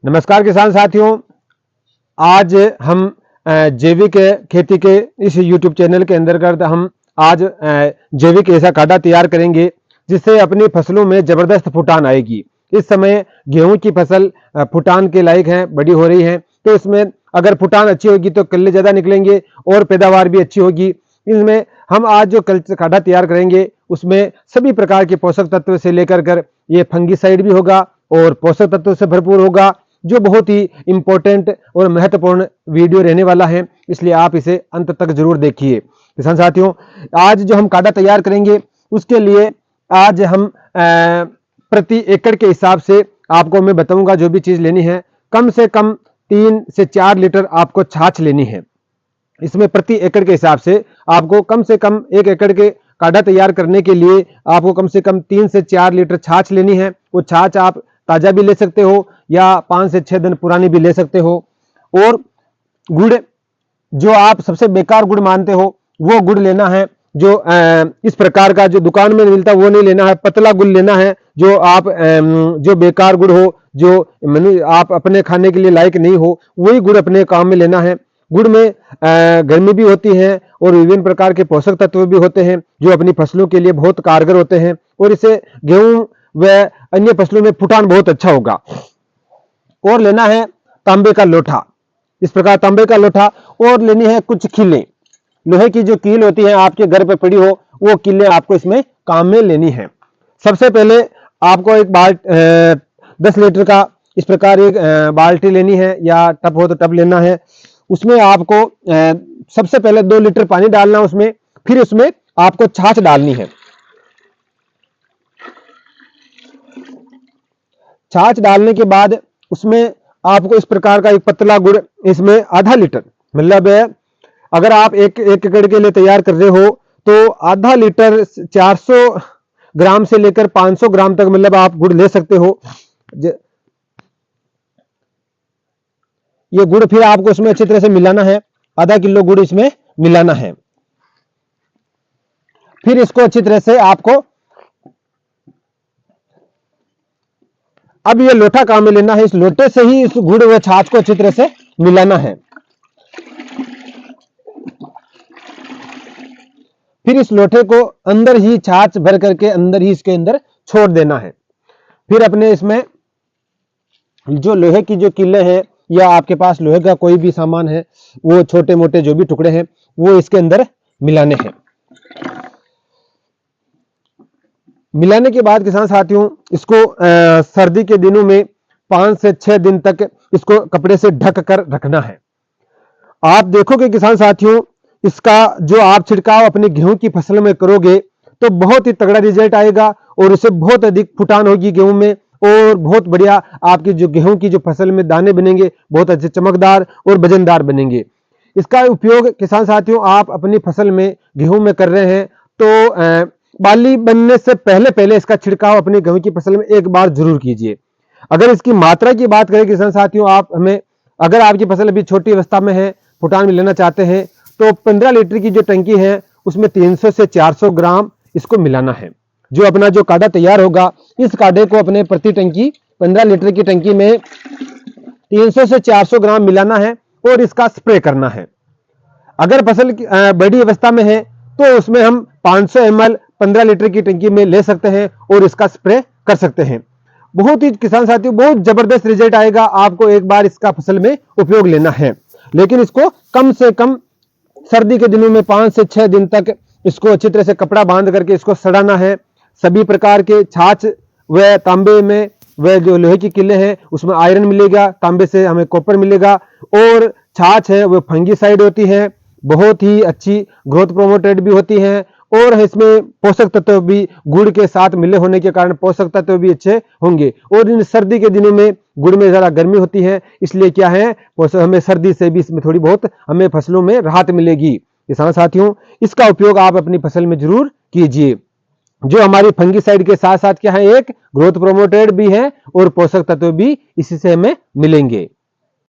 नमस्कार किसान साथियों, आज हम जैविक खेती के इस YouTube चैनल के अंतर्गत हम आज जैविक ऐसा खादा तैयार करेंगे जिससे अपनी फसलों में जबरदस्त फुटान आएगी। इस समय गेहूं की फसल फुटान के लायक है, बड़ी हो रही है, तो इसमें अगर फुटान अच्छी होगी तो कल्ले ज़्यादा निकलेंगे और पैदावार भी अच्छी होगी। इसमें हम आज जो खादा तैयार करेंगे उसमें सभी प्रकार के पोषक तत्व से लेकर कर ये फंगीसाइड भी होगा और पोषक तत्व से भरपूर होगा, जो बहुत ही इंपॉर्टेंट और महत्वपूर्ण वीडियो रहने वाला है, इसलिए आप इसे अंत तक जरूर देखिए। किसान साथियों, आज जो हम काढ़ा तैयार करेंगे उसके लिए आज हम प्रति एकड़ के हिसाब से आपको मैं बताऊंगा जो भी चीज लेनी है। कम से कम 3 से 4 लीटर आपको छाछ लेनी है। इसमें प्रति एकड़ के हिसाब से आपको कम से कम 1 एकड़ के काढ़ा तैयार करने के लिए आपको कम से कम 3 से 4 लीटर छाछ लेनी है। वो छाछ आप ताजा भी ले सकते हो या 5 से 6 दिन पुरानी भी ले सकते हो। और गुड़, जो आप सबसे बेकार गुड़ मानते हो वो गुड़ लेना है, जो इस प्रकार का जो दुकान में मिलता है वो नहीं लेना है, पतला गुड़ लेना है, जो आप जो बेकार गुड़ हो, जो आप अपने खाने के लिए लायक नहीं हो, वही गुड़ अपने काम में लेना है। गुड़ में गर्मी भी होती है और विभिन्न प्रकार के पोषक तत्व भी होते हैं जो अपनी फसलों के लिए बहुत कारगर होते हैं और इससे गेहूं व अन्य फसलों में फुटान बहुत अच्छा होगा। और लेना है तांबे का लोटा, इस प्रकार तांबे का लोटा, और लेनी है कुछ कीलें। लोहे की जो कील होती है आपके घर पे पड़ी हो, वो कीलें आपको इसमें काम में लेनी है। सबसे पहले आपको एक 10 लीटर का इस प्रकार एक बाल्टी लेनी है या टब हो तो टब लेना है। उसमें आपको सबसे पहले 2 लीटर पानी डालना है उसमें, फिर उसमें आपको छाछ डालनी है। छाछ डालने के बाद उसमें आपको इस प्रकार का एक पतला गुड़, इसमें आधा लीटर, मतलब अगर आप एक एकड़ के लिए तैयार कर रहे हो तो आधा लीटर 400 ग्राम से लेकर 500 ग्राम तक मतलब आप गुड़ ले सकते हो। ये गुड़ फिर आपको इसमें अच्छी तरह से मिलाना है, आधा किलो गुड़ इसमें मिलाना है। फिर इसको अच्छी तरह से आपको, अब ये लोटा काम में लेना है, इस लोटे से ही इस गुड़ व छाछ को अच्छी तरह से मिलाना है। फिर इस लोटे को अंदर ही छाछ भर करके अंदर ही इसके अंदर छोड़ देना है। फिर अपने इसमें जो लोहे की जो कीलें हैं या आपके पास लोहे का कोई भी सामान है, वो छोटे मोटे जो भी टुकड़े हैं वो इसके अंदर मिलाने हैं। मिलाने के बाद किसान साथियों, इसको सर्दी के दिनों में 5 से 6 दिन तक इसको कपड़े से ढक कर रखना है। आप देखोगे किसान साथियों, इसका जो आप छिड़काव अपने गेहूं की फसल में करोगे तो बहुत ही तगड़ा रिजल्ट आएगा और इससे बहुत अधिक फुटान होगी गेहूं में और बहुत बढ़िया आपकी जो गेहूं की जो फसल में दाने बनेंगे बहुत अच्छे चमकदार और वजनदार बनेंगे। इसका उपयोग किसान साथियों आप अपनी फसल में गेहूं में कर रहे हैं तो बाली बनने से पहले पहले इसका छिड़काव अपनी गेहूं की फसल में एक बार जरूर कीजिए। अगर इसकी मात्रा की बात करें किसान साथियों, आप हमें, अगर आपकी फसल अभी छोटी अवस्था में है, फुटान में लेना चाहते हैं, तो 15 लीटर की जो टंकी है उसमें 300 से 400 ग्राम इसको मिलाना है। जो अपना जो काढ़ा तैयार होगा, इस काढ़े को अपने प्रति टंकी 15 लीटर की टंकी में 300 से 400 ग्राम मिलाना है और इसका स्प्रे करना है। अगर फसल बड़ी अवस्था में है तो उसमें हम 500 ml 15 लीटर की टंकी में ले सकते हैं और इसका स्प्रे कर सकते हैं। बहुत ही किसान साथियों बहुत जबरदस्त रिजल्ट आएगा। आपको एक बार इसका फसल में उपयोग लेना है, लेकिन इसको कम से कम सर्दी के दिनों में 5 से 6 दिन तक इसको अच्छी तरह से कपड़ा बांध करके इसको सड़ाना है। सभी प्रकार के छाछ व तांबे में व जो लोहे की किले हैं उसमें आयरन मिलेगा, तांबे से हमें कॉपर मिलेगा, और छाछ है वो फंगीसाइड होती है, बहुत ही अच्छी ग्रोथ प्रोमोटेड भी होती है और इसमें पोषक तत्व भी गुड़ के साथ मिले होने के कारण पोषक तत्व भी अच्छे होंगे। और इन सर्दी के दिनों में गुड़ में जरा गर्मी होती है, इसलिए क्या है हमें सर्दी से भी इसमें थोड़ी बहुत हमें फसलों में राहत मिलेगी। किसान साथियों, इसका उपयोग आप अपनी फसल में जरूर कीजिए। जो हमारी फंगीसाइड के साथ साथ क्या है, एक ग्रोथ प्रोमोटेड भी है और पोषक तत्व भी इसी से हमें मिलेंगे।